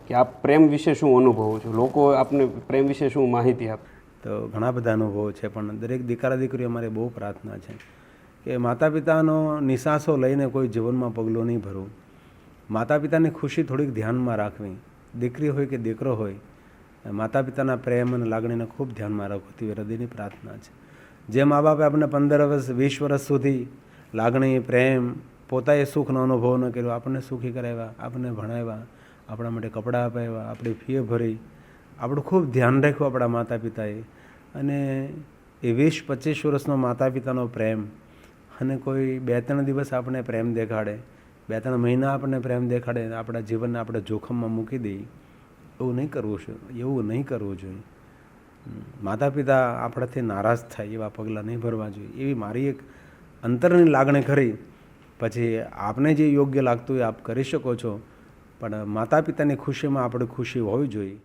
કે આપ પ્રેમ વિશે શું અનુભવો છો, લોકો આપને પ્રેમ વિશે શું માહિતી આપે? તો ઘણા બધા અનુભવો છે, પણ દરેક દીકરા દીકરીઓ અમારે બહુ પ્રાર્થના છે કે માતા પિતાનો નિશાસો લઈને કોઈ જીવનમાં પગલું નહીં ભરવું. માતા પિતાની ખુશી થોડીક ધ્યાનમાં રાખવી. દીકરી હોય કે દીકરો હોય, માતા પિતાના પ્રેમ અને લાગણીને ખૂબ ધ્યાનમાં રાખવું તેવી હૃદયની પ્રાર્થના છે. જે મા બાપે આપણને 15 વર્ષ 20 વર્ષ સુધી લાગણી પ્રેમ પોતાએ સુખનો અનુભવ ન કર્યો, આપણને સુખી કરાવ્યા, આપણને ભણાવ્યા, આપણા માટે કપડાં અપાવ્યા, આપણી ફી ભરી, આપણું ખૂબ ધ્યાન રાખ્યું આપણા માતા પિતાએ, અને એ 20-25 વર્ષનો માતા પિતાનો પ્રેમ અને કોઈ 2-3 દિવસ આપણે પ્રેમ દેખાડે, 2-3 મહિના આપણને પ્રેમ દેખાડે, આપણા જીવનને આપણે જોખમમાં મૂકી દઈએ, એવું નહીં કરવું જોઈએ. માતા પિતા આપણાથી નારાજ થાય એવા પગલાં નહીં ભરવા જોઈએ. એવી મારી એક અંતરની લાગણી ખરી. પછી આપને જે યોગ્ય લાગતું હોય આપ કરી શકો છો, પણ માતા પિતાની ખુશીમાં આપણી ખુશી હોવી જોઈએ.